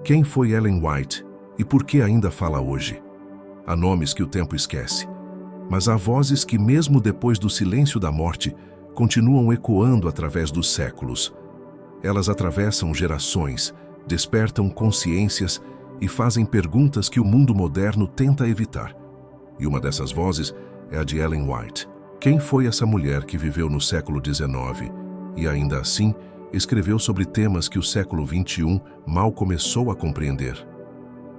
Quem foi Ellen White e por que ainda fala hoje? Há nomes que o tempo esquece, mas há vozes que, mesmo depois do silêncio da morte, continuam ecoando através dos séculos. Elas atravessam gerações, despertam consciências e fazem perguntas que o mundo moderno tenta evitar. E uma dessas vozes é a de Ellen White. Quem foi essa mulher que viveu no século XIX e, ainda assim, escreveu sobre temas que o século XXI mal começou a compreender?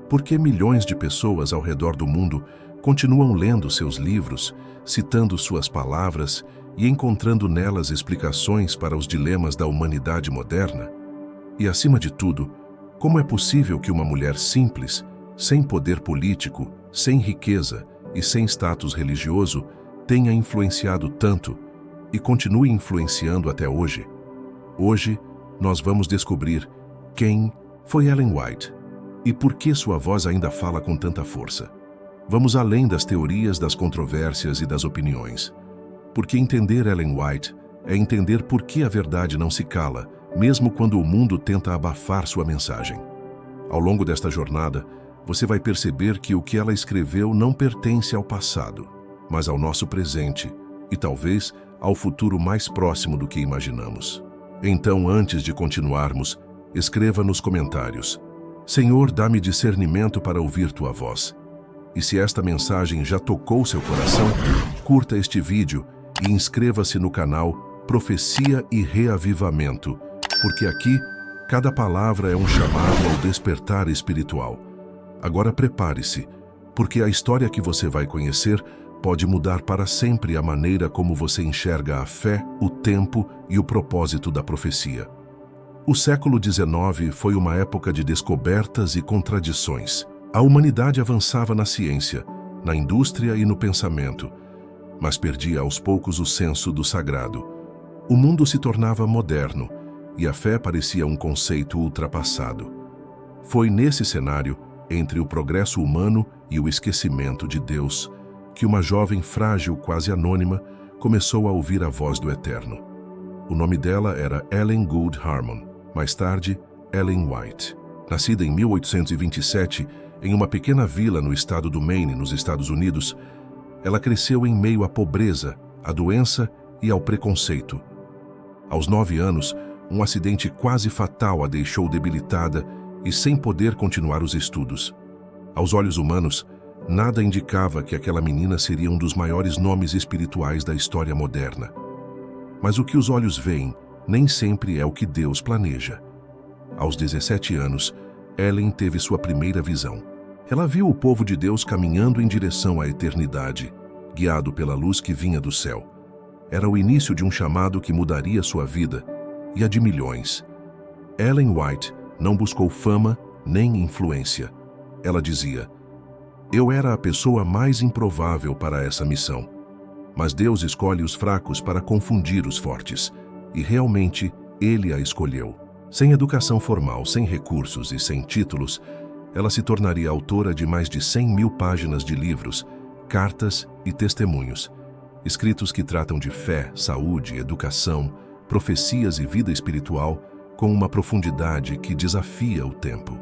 Por que milhões de pessoas ao redor do mundo continuam lendo seus livros, citando suas palavras e encontrando nelas explicações para os dilemas da humanidade moderna? E, acima de tudo, como é possível que uma mulher simples, sem poder político, sem riqueza e sem status religioso, tenha influenciado tanto e continue influenciando até hoje? Hoje, nós vamos descobrir quem foi Ellen White e por que sua voz ainda fala com tanta força. Vamos além das teorias, das controvérsias e das opiniões. Porque entender Ellen White é entender por que a verdade não se cala, mesmo quando o mundo tenta abafar sua mensagem. Ao longo desta jornada, você vai perceber que o que ela escreveu não pertence ao passado, mas ao nosso presente e talvez ao futuro mais próximo do que imaginamos. Então, antes de continuarmos, escreva nos comentários: Senhor, dá-me discernimento para ouvir tua voz. E se esta mensagem já tocou seu coração, curta este vídeo e inscreva-se no canal Profecia e Reavivamento, porque aqui, cada palavra é um chamado ao despertar espiritual. Agora prepare-se, porque a história que você vai conhecer pode mudar para sempre a maneira como você enxerga a fé, o tempo e o propósito da profecia. O século XIX foi uma época de descobertas e contradições. A humanidade avançava na ciência, na indústria e no pensamento, mas perdia aos poucos o senso do sagrado. O mundo se tornava moderno e a fé parecia um conceito ultrapassado. Foi nesse cenário, entre o progresso humano e o esquecimento de Deus, que uma jovem frágil, quase anônima, começou a ouvir a voz do Eterno. O nome dela era Ellen Gould Harmon, mais tarde, Ellen White. Nascida em 1827, em uma pequena vila no estado do Maine, nos Estados Unidos, ela cresceu em meio à pobreza, à doença e ao preconceito. Aos 9 anos, um acidente quase fatal a deixou debilitada e sem poder continuar os estudos. Aos olhos humanos, nada indicava que aquela menina seria um dos maiores nomes espirituais da história moderna. Mas o que os olhos veem nem sempre é o que Deus planeja. Aos 17 anos, Ellen teve sua primeira visão. Ela viu o povo de Deus caminhando em direção à eternidade, guiado pela luz que vinha do céu. Era o início de um chamado que mudaria sua vida e a de milhões. Ellen White não buscou fama nem influência. Ela dizia: eu era a pessoa mais improvável para essa missão, mas Deus escolhe os fracos para confundir os fortes, e realmente Ele a escolheu. Sem educação formal, sem recursos e sem títulos, ela se tornaria autora de mais de 100.000 páginas de livros, cartas e testemunhos, escritos que tratam de fé, saúde, educação, profecias e vida espiritual com uma profundidade que desafia o tempo.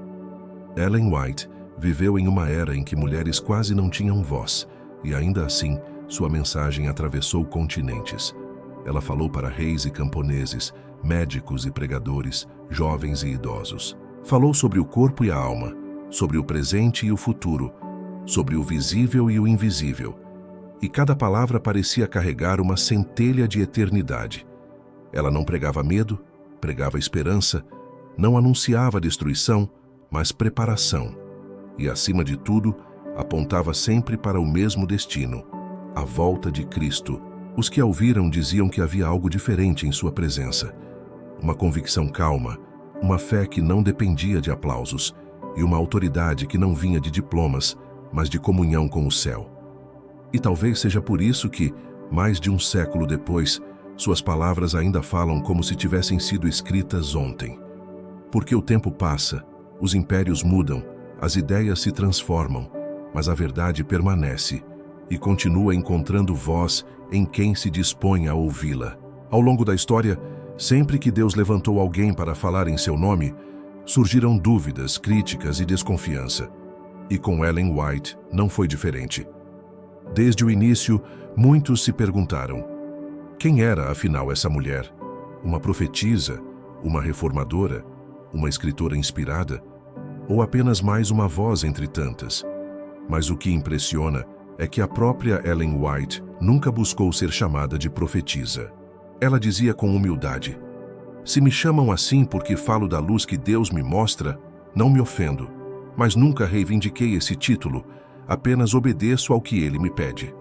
Ellen White viveu em uma era em que mulheres quase não tinham voz, e ainda assim, sua mensagem atravessou continentes. Ela falou para reis e camponeses, médicos e pregadores, jovens e idosos. Falou sobre o corpo e a alma, sobre o presente e o futuro, sobre o visível e o invisível. E cada palavra parecia carregar uma centelha de eternidade. Ela não pregava medo, pregava esperança, não anunciava destruição, mas preparação. E, acima de tudo, apontava sempre para o mesmo destino, a volta de Cristo. Os que a ouviram diziam que havia algo diferente em sua presença. Uma convicção calma, uma fé que não dependia de aplausos e uma autoridade que não vinha de diplomas, mas de comunhão com o céu. E talvez seja por isso que, mais de um século depois, suas palavras ainda falam como se tivessem sido escritas ontem. Porque o tempo passa, os impérios mudam, as ideias se transformam, mas a verdade permanece e continua encontrando voz em quem se dispõe a ouvi-la. Ao longo da história, sempre que Deus levantou alguém para falar em seu nome, Surgiram dúvidas, críticas e desconfiança. E com Ellen White não foi diferente. Desde o início, muitos se perguntaram: quem era, afinal, essa mulher? Uma profetisa? Uma reformadora? Uma escritora inspirada? Ou apenas mais uma voz entre tantas? Mas o que impressiona é que a própria Ellen White nunca buscou ser chamada de profetisa. Ela dizia com humildade: se me chamam assim porque falo da luz que Deus me mostra, não me ofendo, mas nunca reivindiquei esse título, apenas obedeço ao que ele me pede.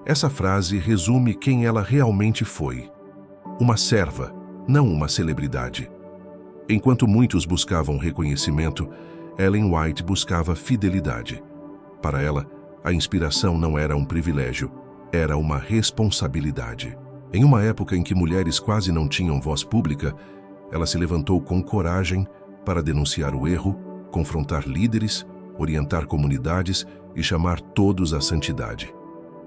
Essa frase resume quem ela realmente foi. Uma serva, não uma celebridade. Enquanto muitos buscavam reconhecimento, Ellen White buscava fidelidade. Para ela, a inspiração não era um privilégio, era uma responsabilidade. Em uma época em que mulheres quase não tinham voz pública, ela se levantou com coragem para denunciar o erro, confrontar líderes, orientar comunidades e chamar todos à santidade.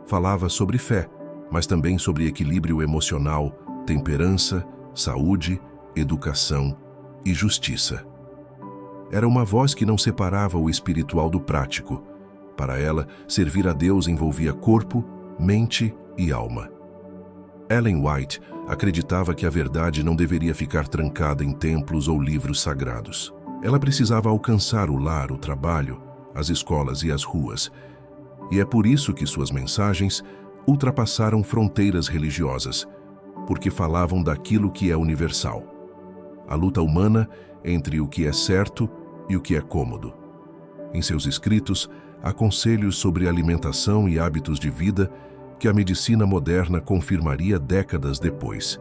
Falava sobre fé, mas também sobre equilíbrio emocional, temperança, saúde, educação e justiça. Era uma voz que não separava o espiritual do prático. Para ela, servir a Deus envolvia corpo, mente e alma. Ellen White acreditava que a verdade não deveria ficar trancada em templos ou livros sagrados. Ela precisava alcançar o lar, o trabalho, as escolas e as ruas. E é por isso que suas mensagens ultrapassaram fronteiras religiosas, porque falavam daquilo que é universal. A luta humana entre o que é certo e o que é cômodo. Em seus escritos, há conselhos sobre alimentação e hábitos de vida que a medicina moderna confirmaria décadas depois.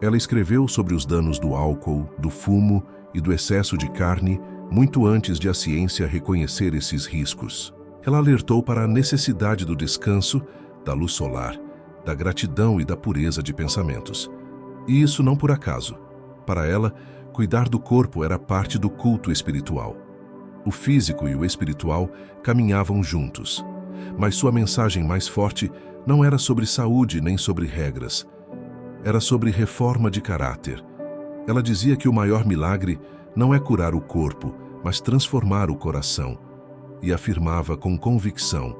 Ela escreveu sobre os danos do álcool, do fumo e do excesso de carne muito antes de a ciência reconhecer esses riscos. Ela alertou para a necessidade do descanso, da luz solar, da gratidão e da pureza de pensamentos. E isso não por acaso. Para ela, cuidar do corpo era parte do culto espiritual. O físico e o espiritual caminhavam juntos. Mas sua mensagem mais forte não era sobre saúde nem sobre regras. Era sobre reforma de caráter. Ela dizia que o maior milagre não é curar o corpo, mas transformar o coração. E afirmava com convicção: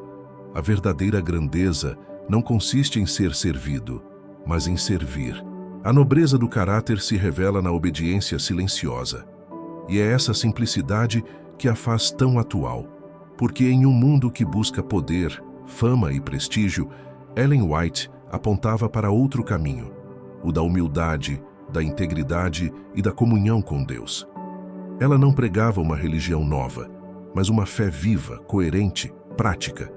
a verdadeira grandeza não consiste em ser servido, mas em servir. A nobreza do caráter se revela na obediência silenciosa. E é essa simplicidade que a faz tão atual. Porque em um mundo que busca poder, fama e prestígio, Ellen White apontava para outro caminho, o da humildade, da integridade e da comunhão com Deus. Ela não pregava uma religião nova, mas uma fé viva, coerente, prática.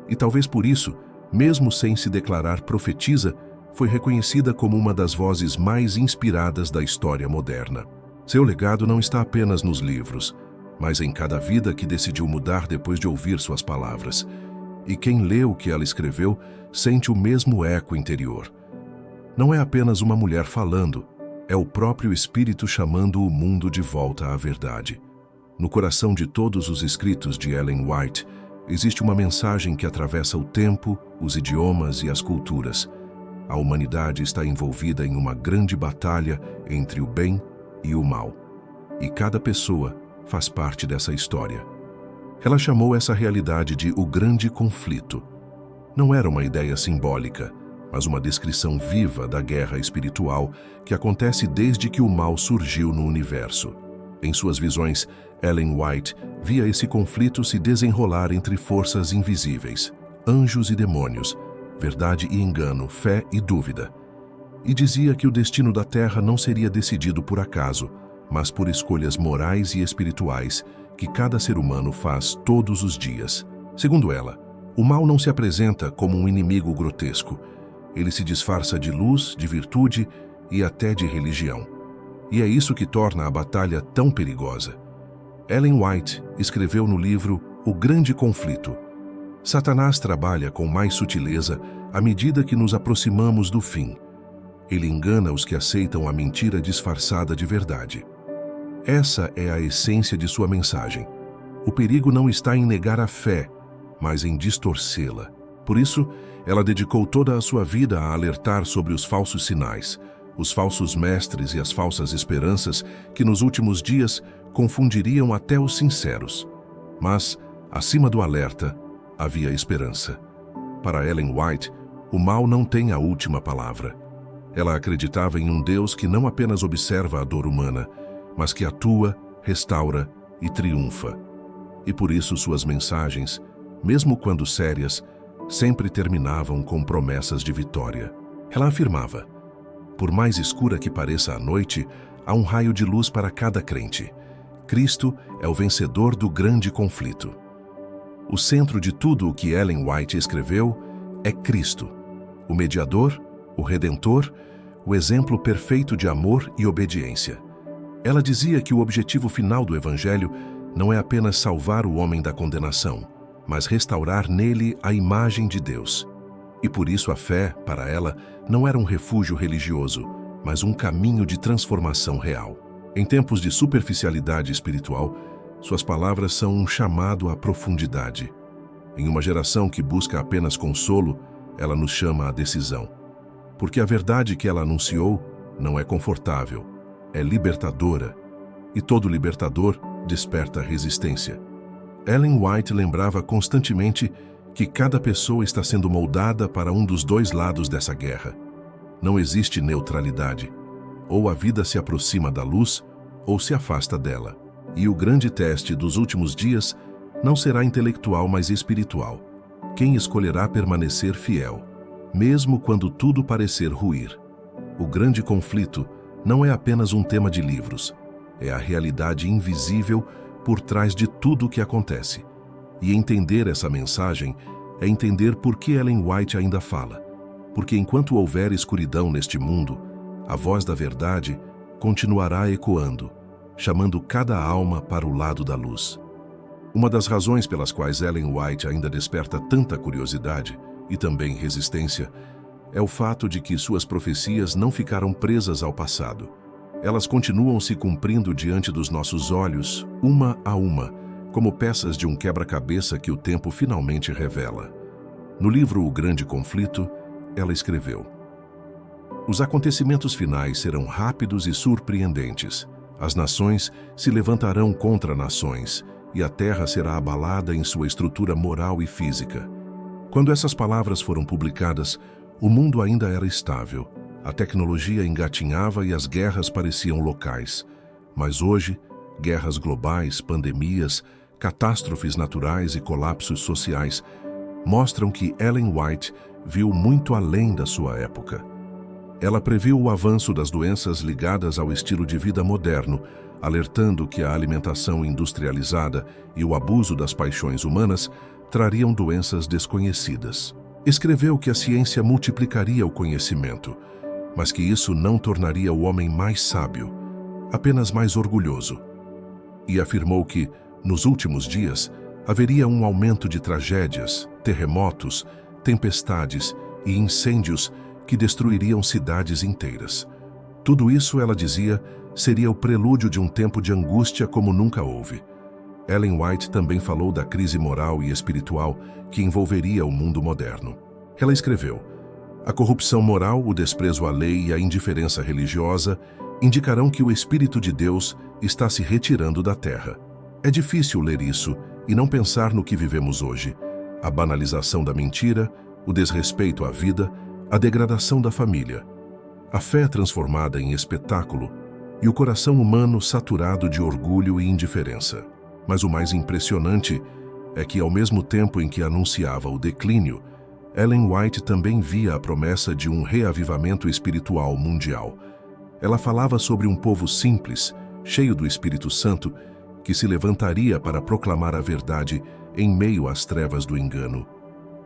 E talvez por isso, mesmo sem se declarar profetisa, foi reconhecida como uma das vozes mais inspiradas da história moderna. Seu legado não está apenas nos livros, mas em cada vida que decidiu mudar depois de ouvir suas palavras. E quem lê o que ela escreveu sente o mesmo eco interior. Não é apenas uma mulher falando, é o próprio Espírito chamando o mundo de volta à verdade. No coração de todos os escritos de Ellen White, existe uma mensagem que atravessa o tempo, os idiomas e as culturas. A humanidade está envolvida em uma grande batalha entre o bem e o mal. E cada pessoa faz parte dessa história. Ela chamou essa realidade de o grande conflito. Não era uma ideia simbólica, mas uma descrição viva da guerra espiritual que acontece desde que o mal surgiu no universo. Em suas visões, Ellen White via esse conflito se desenrolar entre forças invisíveis, anjos e demônios, verdade e engano, fé e dúvida. E dizia que o destino da Terra não seria decidido por acaso, mas por escolhas morais e espirituais que cada ser humano faz todos os dias. Segundo ela, o mal não se apresenta como um inimigo grotesco. Ele se disfarça de luz, de virtude e até de religião. E é isso que torna a batalha tão perigosa. Ellen White escreveu no livro O Grande Conflito: Satanás trabalha com mais sutileza à medida que nos aproximamos do fim. Ele engana os que aceitam a mentira disfarçada de verdade. Essa é a essência de sua mensagem. O perigo não está em negar a fé, mas em distorcê-la. Por isso, ela dedicou toda a sua vida a alertar sobre os falsos sinais, os falsos mestres e as falsas esperanças que nos últimos dias confundiriam até os sinceros. Mas, acima do alerta, havia esperança. Para Ellen White, o mal não tem a última palavra. Ela acreditava em um Deus que não apenas observa a dor humana, mas que atua, restaura e triunfa. E por isso suas mensagens, mesmo quando sérias, sempre terminavam com promessas de vitória. Ela afirmava: por mais escura que pareça a noite, há um raio de luz para cada crente. Cristo é o vencedor do grande conflito. O centro de tudo o que Ellen White escreveu é Cristo, o mediador, o redentor, o exemplo perfeito de amor e obediência. Ela dizia que o objetivo final do Evangelho não é apenas salvar o homem da condenação, mas restaurar nele a imagem de Deus. E por isso a fé, para ela, não era um refúgio religioso, mas um caminho de transformação real. Em tempos de superficialidade espiritual, suas palavras são um chamado à profundidade. Em uma geração que busca apenas consolo, ela nos chama à decisão. Porque a verdade que ela anunciou não é confortável, é libertadora. E todo libertador desperta resistência. Ellen White lembrava constantemente que cada pessoa está sendo moldada para um dos dois lados dessa guerra. Não existe neutralidade. Ou a vida se aproxima da luz, ou se afasta dela. E o grande teste dos últimos dias não será intelectual, mas espiritual. Quem escolherá permanecer fiel, mesmo quando tudo parecer ruir? O grande conflito não é apenas um tema de livros, é a realidade invisível por trás de tudo o que acontece. E entender essa mensagem é entender por que Ellen White ainda fala. Porque enquanto houver escuridão neste mundo, a voz da verdade continuará ecoando, chamando cada alma para o lado da luz. Uma das razões pelas quais Ellen White ainda desperta tanta curiosidade e também resistência é o fato de que suas profecias não ficaram presas ao passado. Elas continuam se cumprindo diante dos nossos olhos, uma a uma, como peças de um quebra-cabeça que o tempo finalmente revela. No livro O Grande Conflito, ela escreveu: os acontecimentos finais serão rápidos e surpreendentes. As nações se levantarão contra nações, e a terra será abalada em sua estrutura moral e física. Quando essas palavras foram publicadas, o mundo ainda era estável, a tecnologia engatinhava e as guerras pareciam locais. Mas hoje, guerras globais, pandemias, catástrofes naturais e colapsos sociais mostram que Ellen White viu muito além da sua época. Ela previu o avanço das doenças ligadas ao estilo de vida moderno, alertando que a alimentação industrializada e o abuso das paixões humanas trariam doenças desconhecidas. Escreveu que a ciência multiplicaria o conhecimento, mas que isso não tornaria o homem mais sábio, apenas mais orgulhoso. E afirmou que, nos últimos dias, haveria um aumento de tragédias, terremotos, tempestades e incêndios que destruiriam cidades inteiras. Tudo isso, ela dizia, seria o prelúdio de um tempo de angústia como nunca houve. Ellen White também falou da crise moral e espiritual que envolveria o mundo moderno. Ela escreveu: a corrupção moral, o desprezo à lei e a indiferença religiosa indicarão que o Espírito de Deus está se retirando da terra. É difícil ler isso e não pensar no que vivemos hoje: a banalização da mentira, o desrespeito à vida, a degradação da família, a fé transformada em espetáculo e o coração humano saturado de orgulho e indiferença. Mas o mais impressionante é que, ao mesmo tempo em que anunciava o declínio, Ellen White também via a promessa de um reavivamento espiritual mundial. Ela falava sobre um povo simples, cheio do Espírito Santo, que se levantaria para proclamar a verdade em meio às trevas do engano.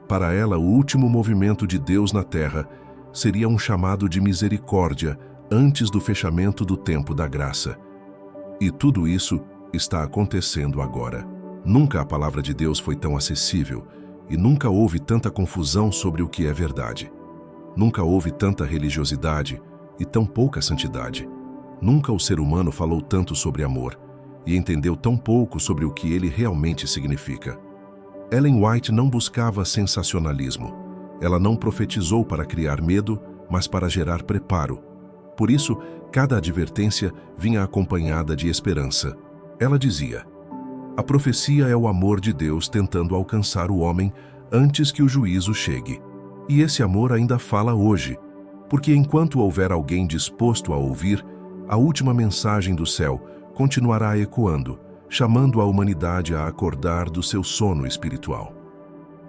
Para ela, o último movimento de Deus na terra seria um chamado de misericórdia antes do fechamento do tempo da graça. E tudo isso está acontecendo agora. Nunca a palavra de Deus foi tão acessível e nunca houve tanta confusão sobre o que é verdade. Nunca houve tanta religiosidade e tão pouca santidade. Nunca o ser humano falou tanto sobre amor e entendeu tão pouco sobre o que ele realmente significa. Ellen White não buscava sensacionalismo. Ela não profetizou para criar medo, mas para gerar preparo. Por isso, cada advertência vinha acompanhada de esperança. Ela dizia: a profecia é o amor de Deus tentando alcançar o homem antes que o juízo chegue. E esse amor ainda fala hoje, porque enquanto houver alguém disposto a ouvir, a última mensagem do céu continuará ecoando, chamando a humanidade a acordar do seu sono espiritual.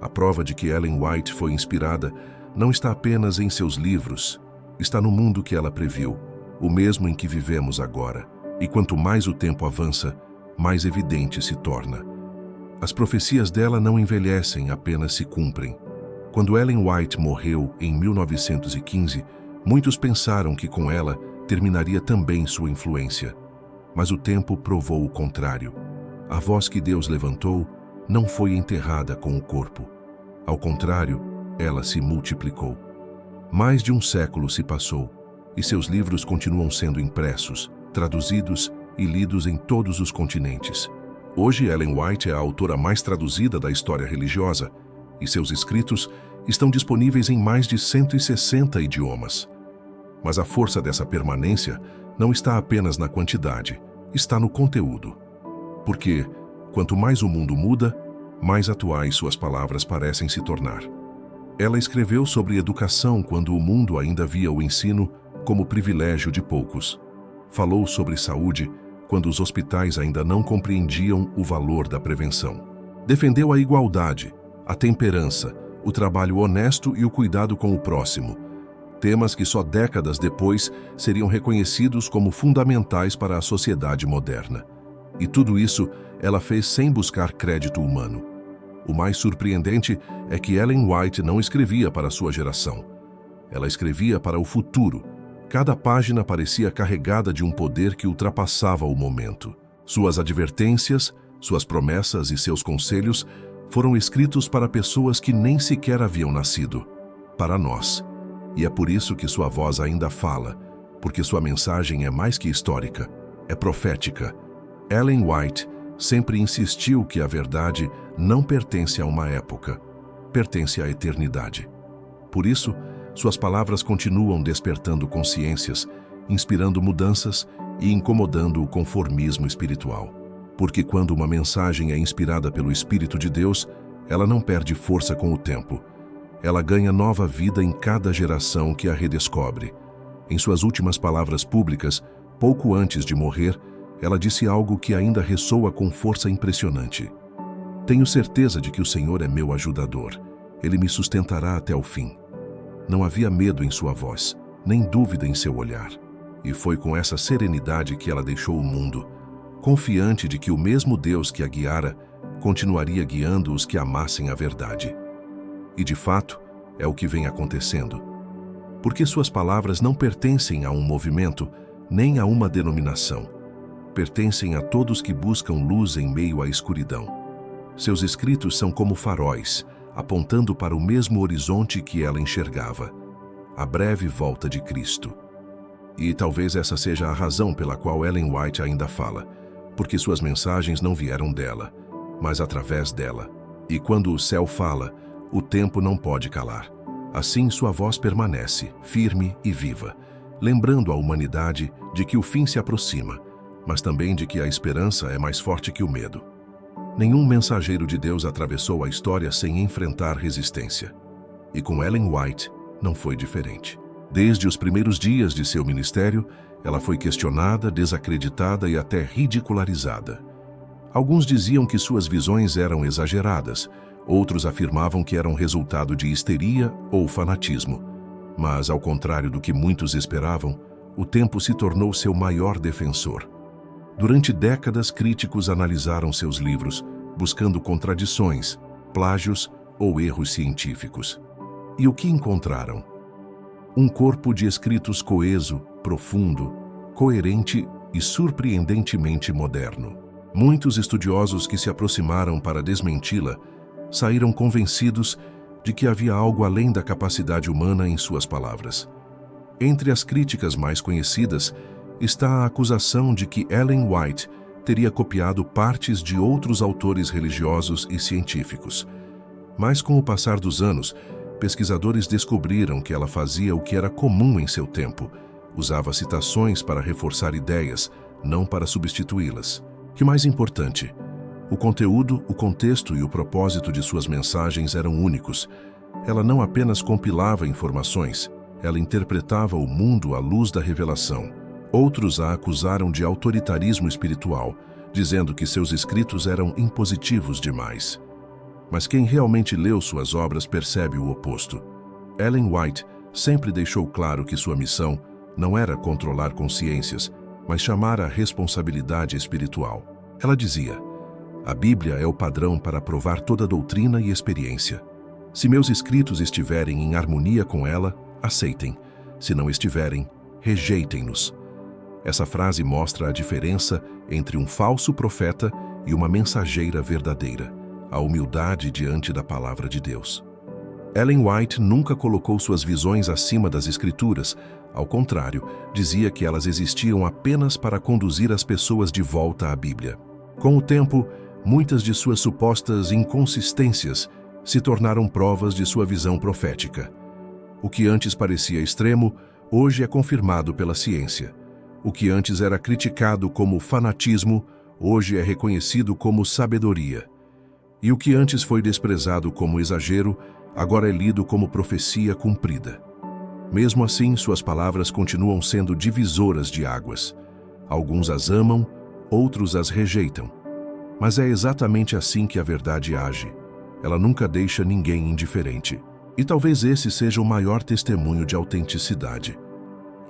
A prova de que Ellen White foi inspirada não está apenas em seus livros, está no mundo que ela previu, o mesmo em que vivemos agora. E quanto mais o tempo avança, mais evidente se torna. As profecias dela não envelhecem, apenas se cumprem. Quando Ellen White morreu em 1915, muitos pensaram que com ela terminaria também sua influência. Mas o tempo provou o contrário. A voz que Deus levantou não foi enterrada com o corpo. Ao contrário, ela se multiplicou. Mais de um século se passou, e seus livros continuam sendo impressos, traduzidos e lidos em todos os continentes. Hoje, Ellen White é a autora mais traduzida da história religiosa, e seus escritos estão disponíveis em mais de 160 idiomas. Mas a força dessa permanência não está apenas na quantidade, está no conteúdo. Porque, quanto mais o mundo muda, mais atuais suas palavras parecem se tornar. Ela escreveu sobre educação quando o mundo ainda via o ensino como privilégio de poucos. Falou sobre saúde quando os hospitais ainda não compreendiam o valor da prevenção. Defendeu a igualdade, a temperança, o trabalho honesto e o cuidado com o próximo, temas que só décadas depois seriam reconhecidos como fundamentais para a sociedade moderna. E tudo isso ela fez sem buscar crédito humano. O mais surpreendente é que Ellen White não escrevia para sua geração. Ela escrevia para o futuro. Cada página parecia carregada de um poder que ultrapassava o momento. Suas advertências, suas promessas e seus conselhos foram escritos para pessoas que nem sequer haviam nascido. Para nós. E é por isso que sua voz ainda fala, porque sua mensagem é mais que histórica, é profética. Ellen White sempre insistiu que a verdade não pertence a uma época, pertence à eternidade. Por isso, suas palavras continuam despertando consciências, inspirando mudanças e incomodando o conformismo espiritual. Porque quando uma mensagem é inspirada pelo Espírito de Deus, ela não perde força com o tempo. Ela ganha nova vida em cada geração que a redescobre. Em suas últimas palavras públicas, pouco antes de morrer, ela disse algo que ainda ressoa com força impressionante. Tenho certeza de que o Senhor é meu ajudador. Ele me sustentará até o fim. Não havia medo em sua voz, nem dúvida em seu olhar. E foi com essa serenidade que ela deixou o mundo, confiante de que o mesmo Deus que a guiara continuaria guiando os que amassem a verdade. E de fato, é o que vem acontecendo. Porque suas palavras não pertencem a um movimento, nem a uma denominação. Pertencem a todos que buscam luz em meio à escuridão. Seus escritos são como faróis, apontando para o mesmo horizonte que ela enxergava, a breve volta de Cristo. E talvez essa seja a razão pela qual Ellen White ainda fala, porque suas mensagens não vieram dela, mas através dela. E quando o céu fala, o tempo não pode calar. Assim sua voz permanece, firme e viva, lembrando a humanidade de que o fim se aproxima, mas também de que a esperança é mais forte que o medo. Nenhum mensageiro de Deus atravessou a história sem enfrentar resistência. E com Ellen White não foi diferente. Desde os primeiros dias de seu ministério, ela foi questionada, desacreditada e até ridicularizada. Alguns diziam que suas visões eram exageradas, outros afirmavam que eram resultado de histeria ou fanatismo. Mas, ao contrário do que muitos esperavam, o tempo se tornou seu maior defensor. Durante décadas, críticos analisaram seus livros, buscando contradições, plágios ou erros científicos. E o que encontraram? Um corpo de escritos coeso, profundo, coerente e surpreendentemente moderno. Muitos estudiosos que se aproximaram para desmenti-la saíram convencidos de que havia algo além da capacidade humana em suas palavras. Entre as críticas mais conhecidas está a acusação de que Ellen White teria copiado partes de outros autores religiosos e científicos. Mas com o passar dos anos, pesquisadores descobriram que ela fazia o que era comum em seu tempo, Usava citações para reforçar ideias, não para substituí-las. E mais importante, o conteúdo, o contexto e o propósito de suas mensagens eram únicos. Ela não apenas compilava informações, ela interpretava o mundo à luz da revelação. Outros a acusaram de autoritarismo espiritual, dizendo que seus escritos eram impositivos demais. Mas quem realmente leu suas obras percebe o oposto. Ellen White sempre deixou claro que sua missão não era controlar consciências, mas chamar a responsabilidade espiritual. Ela dizia: a Bíblia é o padrão para provar toda doutrina e experiência. Se meus escritos estiverem em harmonia com ela, aceitem. Se não estiverem, rejeitem-nos. Essa frase mostra a diferença entre um falso profeta e uma mensageira verdadeira, a humildade diante da palavra de Deus. Ellen White nunca colocou suas visões acima das Escrituras. Ao contrário, dizia que elas existiam apenas para conduzir as pessoas de volta à Bíblia. Com o tempo, muitas de suas supostas inconsistências se tornaram provas de sua visão profética. O que antes parecia extremo, hoje é confirmado pela ciência. O que antes era criticado como fanatismo, hoje é reconhecido como sabedoria. E o que antes foi desprezado como exagero, agora é lido como profecia cumprida. Mesmo assim, suas palavras continuam sendo divisoras de águas. Alguns as amam, outros as rejeitam. Mas é exatamente assim que a verdade age. Ela nunca deixa ninguém indiferente. E talvez esse seja o maior testemunho de autenticidade.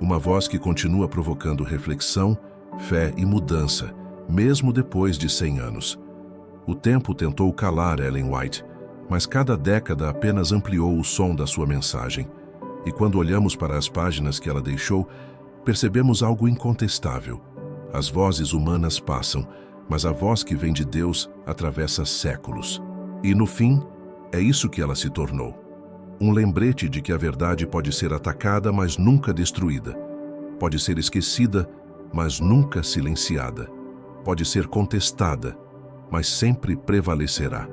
Uma voz que continua provocando reflexão, fé e mudança, mesmo depois de 100 anos. O tempo tentou calar Ellen White, mas cada década apenas ampliou o som da sua mensagem. E quando olhamos para as páginas que ela deixou, percebemos algo incontestável. As vozes humanas passam, mas a voz que vem de Deus atravessa séculos. E no fim, é isso que ela se tornou. Um lembrete de que a verdade pode ser atacada, mas nunca destruída. Pode ser esquecida, mas nunca silenciada. Pode ser contestada, mas sempre prevalecerá.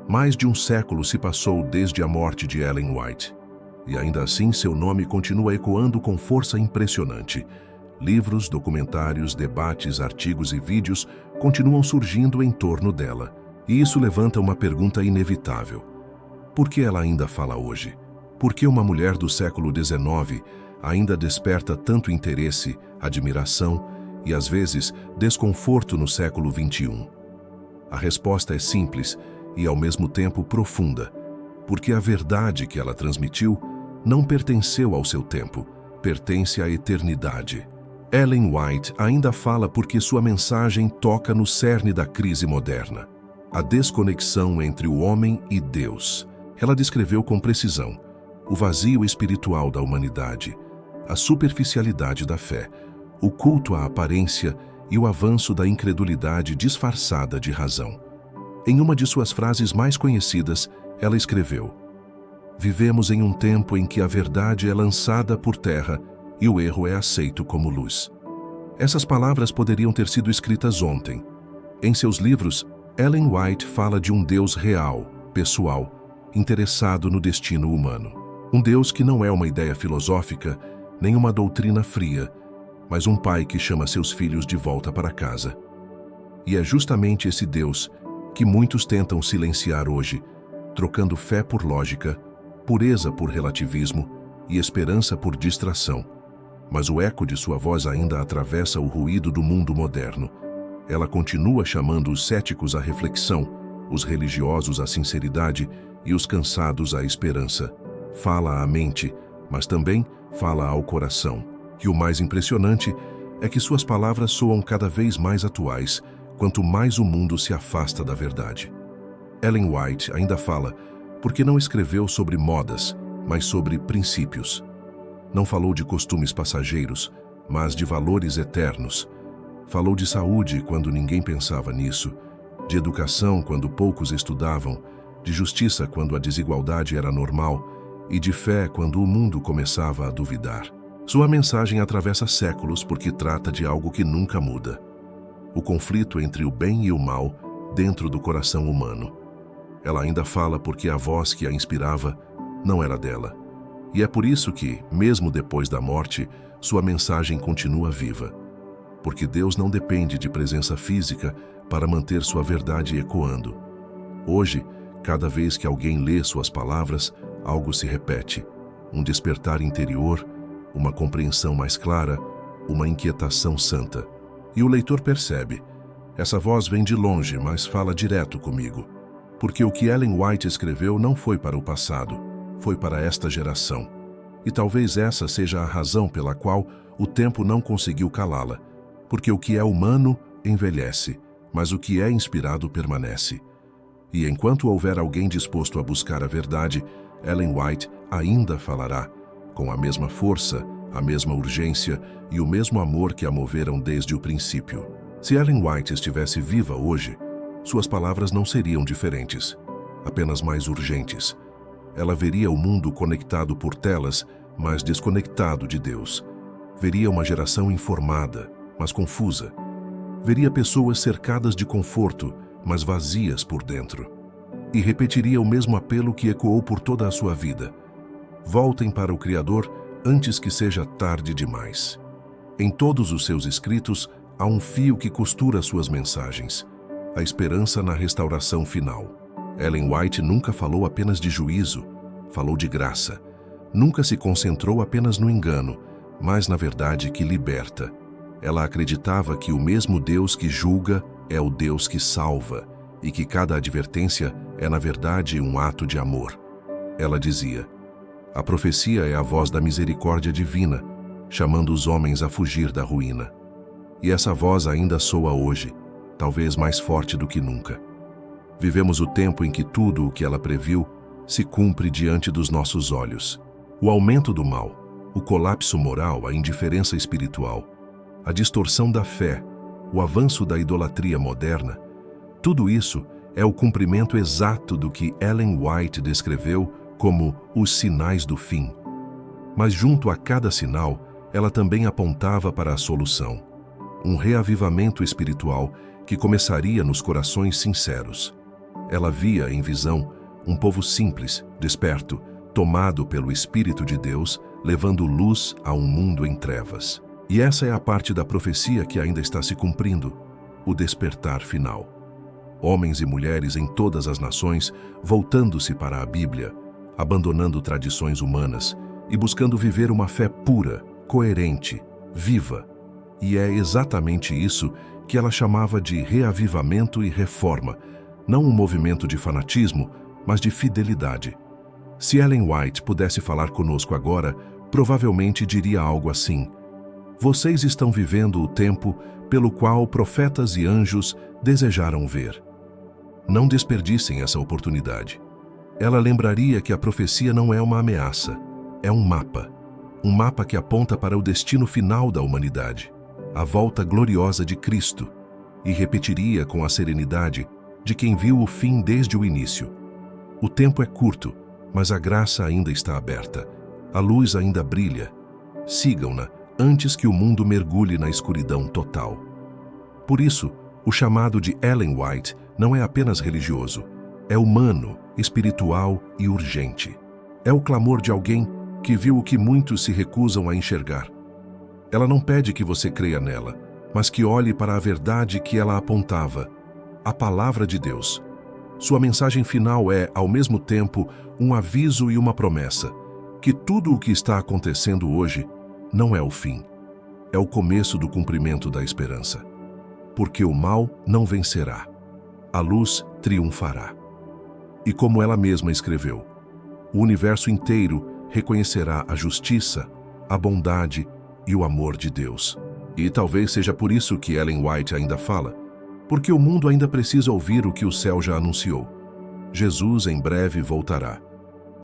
Mais de um século se passou desde a morte de Ellen White. E ainda assim seu nome continua ecoando com força impressionante. Livros, documentários, debates, artigos e vídeos continuam surgindo em torno dela. E isso levanta uma pergunta inevitável. Por que ela ainda fala hoje? Por que uma mulher do século XIX ainda desperta tanto interesse, admiração e, às vezes, desconforto no século XXI? A resposta é simples e, ao mesmo tempo, profunda. Porque a verdade que ela transmitiu não pertenceu ao seu tempo, pertence à eternidade. Ellen White ainda fala porque sua mensagem toca no cerne da crise moderna. A desconexão entre o homem e Deus. Ela descreveu com precisão o vazio espiritual da humanidade, a superficialidade da fé, o culto à aparência e o avanço da incredulidade disfarçada de razão. Em uma de suas frases mais conhecidas, ela escreveu: vivemos em um tempo em que a verdade é lançada por terra e o erro é aceito como luz. Essas palavras poderiam ter sido escritas ontem. Em seus livros, Ellen White fala de um Deus real, pessoal, interessado no destino humano. Um Deus que não é uma ideia filosófica, nem uma doutrina fria, mas um pai que chama seus filhos de volta para casa. E é justamente esse Deus que muitos tentam silenciar hoje, trocando fé por lógica, pureza por relativismo e esperança por distração. Mas o eco de sua voz ainda atravessa o ruído do mundo moderno. Ela continua chamando os céticos à reflexão, os religiosos à sinceridade e os cansados à esperança. Fala à mente, mas também fala ao coração. E o mais impressionante é que suas palavras soam cada vez mais atuais, quanto mais o mundo se afasta da verdade. Ellen White ainda fala porque não escreveu sobre modas, mas sobre princípios. Não falou de costumes passageiros, mas de valores eternos. Falou de saúde quando ninguém pensava nisso, de educação quando poucos estudavam, de justiça quando a desigualdade era normal e de fé quando o mundo começava a duvidar. Sua mensagem atravessa séculos porque trata de algo que nunca muda: o conflito entre o bem e o mal dentro do coração humano. Ela ainda fala porque a voz que a inspirava não era dela. E é por isso que, mesmo depois da morte, sua mensagem continua viva. Porque Deus não depende de presença física para manter sua verdade ecoando. Hoje, cada vez que alguém lê suas palavras, algo se repete. Um despertar interior, uma compreensão mais clara, uma inquietação santa. E o leitor percebe. Essa voz vem de longe, mas fala direto comigo. Porque o que Ellen White escreveu não foi para o passado, foi para esta geração. E talvez essa seja a razão pela qual o tempo não conseguiu calá-la. Porque o que é humano envelhece, mas o que é inspirado permanece. E enquanto houver alguém disposto a buscar a verdade, Ellen White ainda falará, com a mesma força, a mesma urgência e o mesmo amor que a moveram desde o princípio. Se Ellen White estivesse viva hoje, suas palavras não seriam diferentes, apenas mais urgentes. Ela veria o mundo conectado por telas, mas desconectado de Deus. Veria uma geração informada, mas confusa. Veria pessoas cercadas de conforto, mas vazias por dentro. E repetiria o mesmo apelo que ecoou por toda a sua vida. Voltem para o Criador antes que seja tarde demais. Em todos os seus escritos, há um fio que costura suas mensagens. A esperança na restauração final. Ellen White nunca falou apenas de juízo, falou de graça. Nunca se concentrou apenas no engano, mas na verdade que liberta. Ela acreditava que o mesmo Deus que julga é o Deus que salva e que cada advertência é, na verdade, um ato de amor. Ela dizia: a profecia é a voz da misericórdia divina, chamando os homens a fugir da ruína. E essa voz ainda soa hoje, talvez mais forte do que nunca. Vivemos o tempo em que tudo o que ela previu se cumpre diante dos nossos olhos. O aumento do mal, o colapso moral, a indiferença espiritual, a distorção da fé, o avanço da idolatria moderna, tudo isso é o cumprimento exato do que Ellen White descreveu como os sinais do fim. Mas junto a cada sinal, ela também apontava para a solução. Um reavivamento espiritual que começaria nos corações sinceros. Ela via em visão um povo simples, desperto, tomado pelo Espírito de Deus, levando luz a um mundo em trevas. E essa é a parte da profecia que ainda está se cumprindo, o despertar final. Homens e mulheres em todas as nações voltando-se para a Bíblia, abandonando tradições humanas e buscando viver uma fé pura, coerente, viva. E é exatamente isso que ela chamava de reavivamento e reforma, não um movimento de fanatismo, mas de fidelidade. Se Ellen White pudesse falar conosco agora, provavelmente diria algo assim: vocês estão vivendo o tempo pelo qual profetas e anjos desejaram ver. Não desperdicem essa oportunidade. Ela lembraria que a profecia não é uma ameaça, é um mapa que aponta para o destino final da humanidade, a volta gloriosa de Cristo, e repetiria com a serenidade de quem viu o fim desde o início. O tempo é curto, mas a graça ainda está aberta, a luz ainda brilha. Sigam-na antes que o mundo mergulhe na escuridão total. Por isso, o chamado de Ellen White não é apenas religioso, é humano, espiritual e urgente. É o clamor de alguém que viu o que muitos se recusam a enxergar. Ela não pede que você creia nela, mas que olhe para a verdade que ela apontava, a palavra de Deus. Sua mensagem final é, ao mesmo tempo, um aviso e uma promessa, que tudo o que está acontecendo hoje não é o fim, é o começo do cumprimento da esperança. Porque o mal não vencerá, a luz triunfará. E como ela mesma escreveu, o universo inteiro reconhecerá a justiça, a bondade e o amor de Deus. E talvez seja por isso que Ellen White ainda fala, porque o mundo ainda precisa ouvir o que o céu já anunciou. Jesus em breve voltará.